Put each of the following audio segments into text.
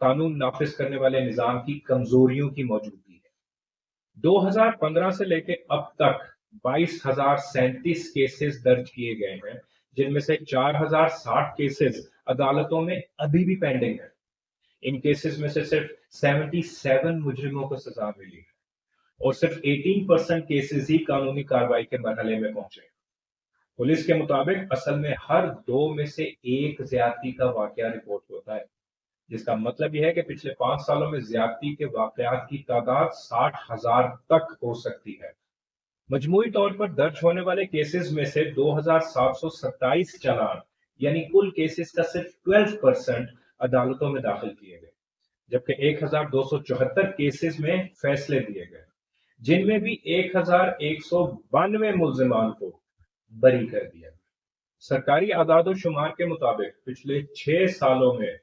قانون نافذ کرنے والے نظام کی کمزوریوں کی موجودگی ہے۔ 2015 سے لے کے اب تک 22,037 کیسز درج کیے گئے ہیں، جن میں سے 4,060 کیسز عدالتوں میں ابھی بھی پینڈنگ ہیں۔ ان کیسز میں سے صرف 77 مجرموں کو سزا ملی ہے اور صرف 18% کیسز ہی قانونی کارروائی کے مرحلے میں پہنچے۔ پولیس کے مطابق اصل میں ہر 2 میں سے ایک زیادتی کا واقعہ رپورٹ ہوتا ہے، جس کا مطلب یہ ہے کہ پچھلے 5 سالوں میں زیادتی کے واقعات کی تعداد 60,000 تک ہو سکتی ہے۔ مجموعی طور پر درج ہونے والے کیسز میں سے 2,727 چالان یعنی کل کیسز کا صرف 12% عدالتوں میں داخل کیے گئے، جبکہ 1,274 کیسز میں فیصلے دیے گئے، جن میں بھی 1,192 ملزمان کو بری کر دیا گیا۔ سرکاری اعداد و شمار کے مطابق پچھلے 6 سالوں میں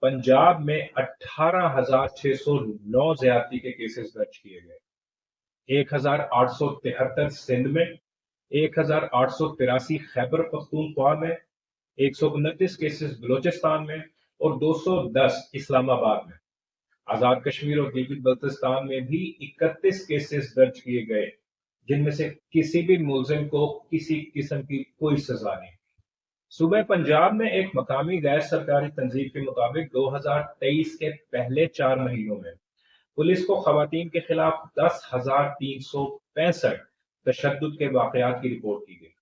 پنجاب میں 18,609 زیادتی کے کیسز درج کیے گئے، 1,873 سندھ میں، 1,883 خیبر پختونخوا میں، 129 کیسز بلوچستان میں اور 210 اسلام آباد میں۔ آزاد کشمیر اور گلگت بلتستان میں بھی 31 کیسز درج کیے گئے، جن میں سے کسی بھی ملزم کو کسی قسم کی کوئی سزا نہیں۔ صوبہ پنجاب میں ایک مقامی غیر سرکاری تنظیم کے مطابق 2023 کے پہلے 4 مہینوں میں پولیس کو خواتین کے خلاف 10,365 تشدد کے واقعات کی رپورٹ کی گئی۔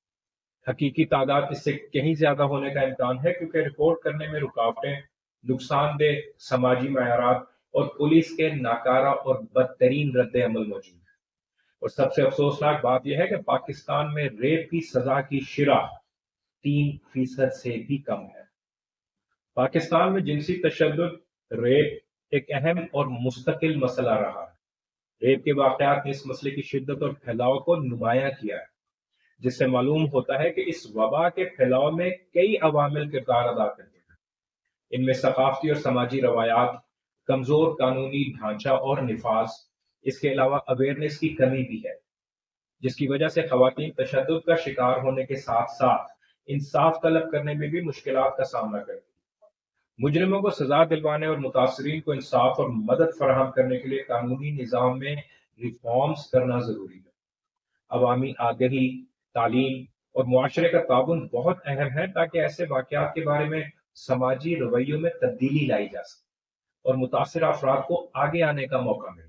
حقیقی تعداد اس سے کہیں زیادہ ہونے کا امکان ہے، کیونکہ رپورٹ کرنے میں رکاوٹیں، نقصان دہ سماجی معیارات اور پولیس کے ناکارہ اور بدترین رد عمل موجود ہے۔ اور سب سے افسوسناک بات یہ ہے کہ پاکستان میں ریپ کی سزا کی شرح 3% سے بھی کم ہے۔ پاکستان میں جنسی تشدد، ریپ ایک اہم اور مستقل مسئلہ رہا ہے۔ ریپ کے واقعات نے اس مسئلے کی شدت اور پھیلاؤ کو نمایاں کیا ہے، جس سے معلوم ہوتا ہے کہ اس وبا کے پھیلاؤ میں کئی عوامل کردار ادا کرتے ہیں۔ ان میں ثقافتی اور سماجی روایات، کمزور قانونی ڈھانچہ اور نفاذ، اس کے علاوہ اویئرنیس کی کمی بھی ہے، جس کی وجہ سے خواتین تشدد کا شکار ہونے کے ساتھ ساتھ انصاف طلب کرنے میں بھی مشکلات کا سامنا کرتی ہیں۔ مجرموں کو سزا دلوانے اور متاثرین کو انصاف اور مدد فراہم کرنے کے لیے قانونی نظام میں ریفارمز کرنا ضروری ہے۔ عوامی آگہی، تعلیم اور معاشرے کا تعاون بہت اہم ہے تاکہ ایسے واقعات کے بارے میں سماجی رویوں میں تبدیلی لائی جا سکے اور متاثرہ افراد کو آگے آنے کا موقع ملے۔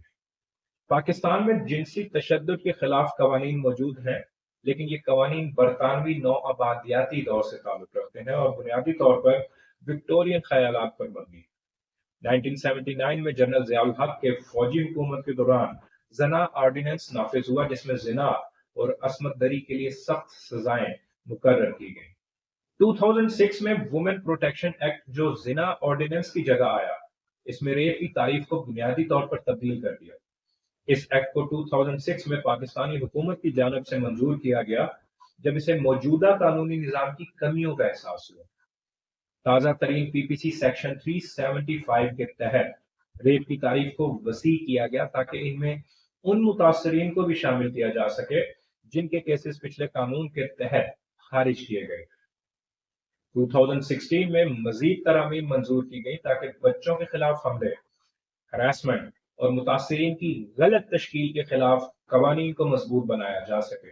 پاکستان میں جنسی تشدد کے خلاف قوانین موجود ہیں، لیکن یہ قوانین برطانوی نوآبادیاتی دور سے تعلق رکھتے ہیں اور بنیادی طور پر وکٹورین خیالات پر مبنی ہیں۔ 1979 میں جنرل ضیاء الحق کے فوجی حکومت کے دوران زنا آرڈیننس نافذ ہوا، جس میں زنا اور عصمت دری کے لیے سخت سزائیں مقرر کی گئیں۔ 2006 میں وومن پروٹیکشن ایکٹ جو زنا آرڈیننس کی جگہ آیا، اس میں ریپ کی تعریف کو بنیادی طور پر تبدیل کر دیا۔ اس ایکٹ کو 2006 میں پاکستانی حکومت کی جانب سے منظور کیا گیا، جب اسے موجودہ قانونی نظام کی کمیوں کا احساس ہوا۔ تازہ ترین پی پی سی سیکشن 375 کے تحت ریپ کی تعریف کو وسیع کیا گیا تاکہ ان میں ان متاثرین کو بھی شامل کیا جا سکے جن کے کیسز پچھلے قانون کے تحت خارج کیے گئے۔ 2016 میں مزید ترامیم منظور کی گئی تاکہ بچوں کے خلاف حملے، ہراسمنٹ اور متاثرین کی غلط تشکیل کے خلاف قوانین کو مضبوط بنایا جا سکے،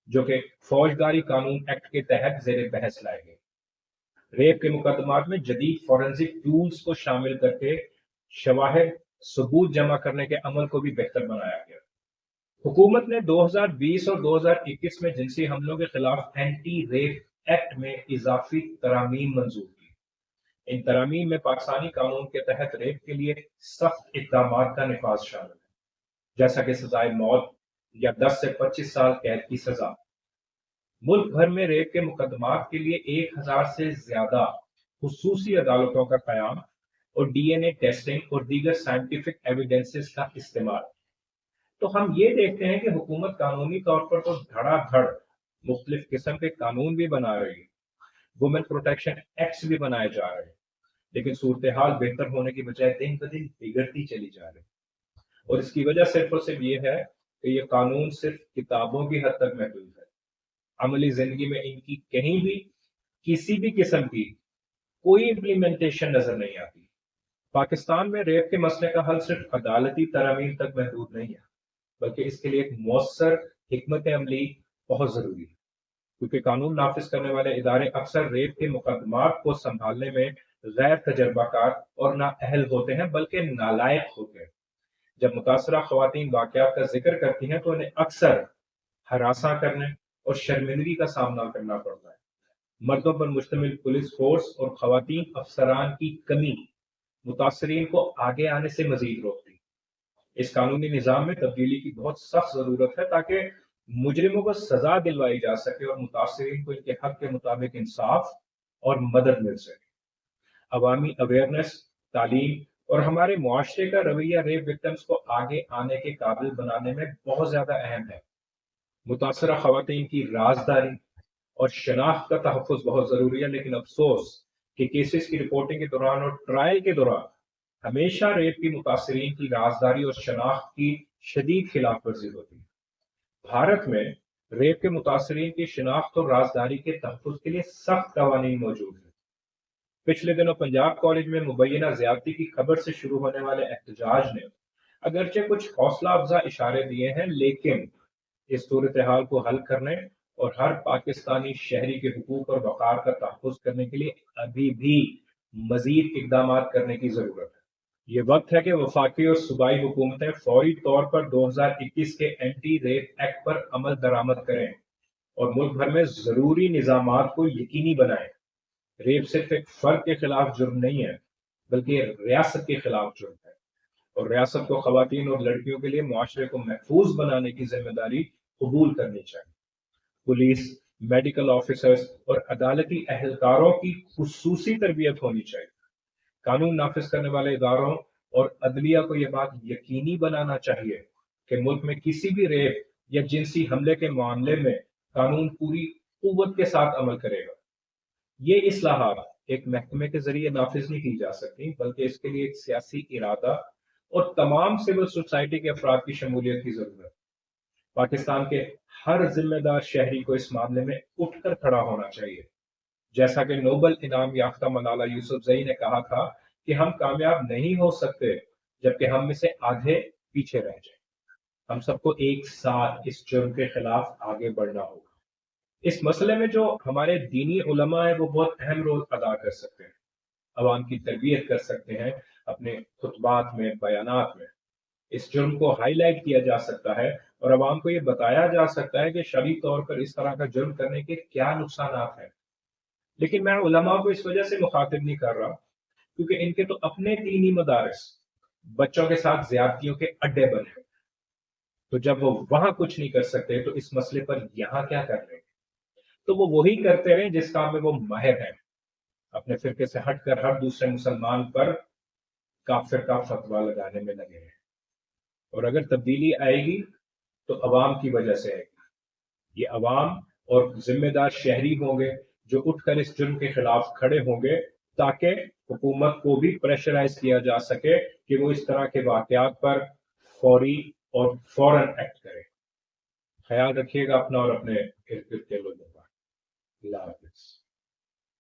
جو کہ فوجداری قانون ایکٹ کے تحت زیر بحث لائے گئے۔ ریپ کے مقدمات میں جدید فورنزک ٹولز کو شامل کر کے شواہد ثبوت جمع کرنے کے عمل کو بھی بہتر بنایا گیا۔ حکومت نے 2020 اور 2021 میں جنسی حملوں کے خلاف اینٹی ریپ ایکٹ میں اضافی ترامیم منظور کی۔ ان ترامیم میں پاکستانی قانون کے تحت ریپ کے لیے سخت اقدامات کا نفاذ شامل ہے، جیسا کہ سزائے موت یا 10 سے 25 سال قید کی سزا۔ ملک بھر میں ریپ کے مقدمات کے لیے 1,000 سے زیادہ خصوصی عدالتوں کا قیام اور ڈی این اے ٹیسٹنگ اور دیگر سائنٹیفک ایویڈنسز کا استعمال۔ تو ہم یہ دیکھتے ہیں کہ حکومت قانونی طور پر تو دھڑا دھڑ مختلف قسم کے قانون بھی بنا رہی ہے، وومن پروٹیکشن ایکٹس بھی بنائے جا رہے ہیں، لیکن صورتحال بہتر ہونے کی بجائے دن بدن بگڑتی چلی جا رہی ہے۔ اور اس کی وجہ صرف اور صرف یہ ہے کہ یہ قانون صرف کتابوں کی حد تک محدود ہے، عملی زندگی میں ان کی کہیں بھی کسی بھی قسم کی کوئی امپلیمنٹیشن نظر نہیں آتی۔ پاکستان میں ریپ کے مسئلے کا حل صرف عدالتی ترامیم تک محدود نہیں ہے، بلکہ اس کے لیے ایک مؤثر حکمت عملی بہت ضروری ہے، کیونکہ قانون نافذ کرنے والے ادارے اکثر ریپ کے مقدمات کو سنبھالنے میں غیر تجربہ کار اور نااہل ہوتے ہیں، بلکہ نالائق ہوتے ہیں۔ جب متاثرہ خواتین واقعات کا ذکر کرتی ہیں تو انہیں اکثر ہراساں کرنے اور شرمندگی کا سامنا کرنا پڑتا ہے۔ مردوں پر مشتمل پولیس فورس اور خواتین افسران کی کمی متاثرین کو آگے آنے سے مزید روکتی ہے۔ اس قانونی نظام میں تبدیلی کی بہت سخت ضرورت ہے تاکہ مجرموں کو سزا دلوائی جا سکے اور متاثرین کو ان کے حق کے مطابق انصاف اور مدد مل سکے۔ عوامی اویئرنیس، تعلیم اور ہمارے معاشرے کا رویہ ریپ وکٹمز کو آگے آنے کے قابل بنانے میں بہت زیادہ اہم ہے۔ متاثرہ خواتین کی رازداری اور شناخت کا تحفظ بہت ضروری ہے، لیکن افسوس کہ کیسز کی رپورٹنگ کے دوران اور ٹرائل کے دوران ہمیشہ ریپ کی متاثرین کی رازداری اور شناخت کی شدید خلاف ورزی ہوتی ہے۔ بھارت میں ریپ کے متاثرین کی شناخت اور رازداری کے تحفظ کے لیے سخت قوانین موجود ہیں۔ پچھلے دنوں پنجاب کالج میں مبینہ زیادتی کی خبر سے شروع ہونے والے احتجاج نے اگرچہ کچھ حوصلہ افزا اشارے دیے ہیں، لیکن اس صورتحال کو حل کرنے اور ہر پاکستانی شہری کے حقوق اور وقار کا تحفظ کرنے کے لیے ابھی بھی مزید اقدامات کرنے کی ضرورت ہے۔ یہ وقت ہے کہ وفاقی اور صوبائی حکومتیں فوری طور پر 2021 کے اینٹی ریپ ایکٹ پر عمل درآمد کریں اور ملک بھر میں ضروری نظامات کو یقینی بنائیں۔ ریپ صرف ایک فرد کے خلاف جرم نہیں ہے، بلکہ ریاست کے خلاف جرم ہے، اور ریاست کو خواتین اور لڑکیوں کے لیے معاشرے کو محفوظ بنانے کی ذمہ داری قبول کرنی چاہیے۔ پولیس، میڈیکل آفیسرز اور عدالتی اہلکاروں کی خصوصی تربیت ہونی چاہیے۔ قانون نافذ کرنے والے اداروں اور عدلیہ کو یہ بات یقینی بنانا چاہیے کہ ملک میں کسی بھی ریپ یا جنسی حملے کے معاملے میں قانون پوری قوت کے ساتھ عمل کرے گا۔ یہ اصلاحات ایک محکمے کے ذریعے نافذ نہیں کی جا سکتی، بلکہ اس کے لیے ایک سیاسی ارادہ اور تمام سول سوسائٹی کے افراد کی شمولیت کی ضرورت ہے۔ پاکستان کے ہر ذمہ دار شہری کو اس معاملے میں اٹھ کر کھڑا ہونا چاہیے۔ جیسا کہ نوبل انعام یافتہ ملالہ یوسفزئی نے کہا تھا کہ ہم کامیاب نہیں ہو سکتے جبکہ ہم میں سے آدھے پیچھے رہ جائیں۔ ہم سب کو ایک ساتھ اس جرم کے خلاف آگے بڑھنا ہوگا۔ اس مسئلے میں جو ہمارے دینی علماء ہیں وہ بہت اہم رول ادا کر سکتے ہیں، عوام کی تربیت کر سکتے ہیں، اپنے خطبات میں، بیانات میں اس جرم کو ہائی لائٹ کیا جا سکتا ہے اور عوام کو یہ بتایا جا سکتا ہے کہ شرعی طور پر اس طرح کا جرم کرنے کے کیا نقصانات ہیں۔ لیکن میں علماء کو اس وجہ سے مخاطب نہیں کر رہا کیونکہ ان کے تو اپنے دینی مدارس بچوں کے ساتھ زیادتیوں کے اڈے بنے، تو جب وہ وہاں کچھ نہیں کر سکتے تو اس مسئلے پر یہاں کیا کر رہے ہیں؟ تو وہ وہی کرتے رہیں جس کام میں وہ ماہر ہیں، اپنے فرقے سے ہٹ کر ہر دوسرے مسلمان پر کافر کا فتویٰ لگانے میں لگے ہیں۔ اور اگر تبدیلی آئے گی تو عوام کی وجہ سے آئے گی۔ یہ عوام اور ذمہ دار شہری ہوں گے جو اٹھ کر اس جرم کے خلاف کھڑے ہوں گے تاکہ حکومت کو بھی پریشرائز کیا جا سکے کہ وہ اس طرح کے واقعات پر فوری اور فوراً ایکٹ کرے۔ خیال رکھیے گا اپنا اور اپنے ارد گرد کے لوگوں کا۔ اللہ حافظ۔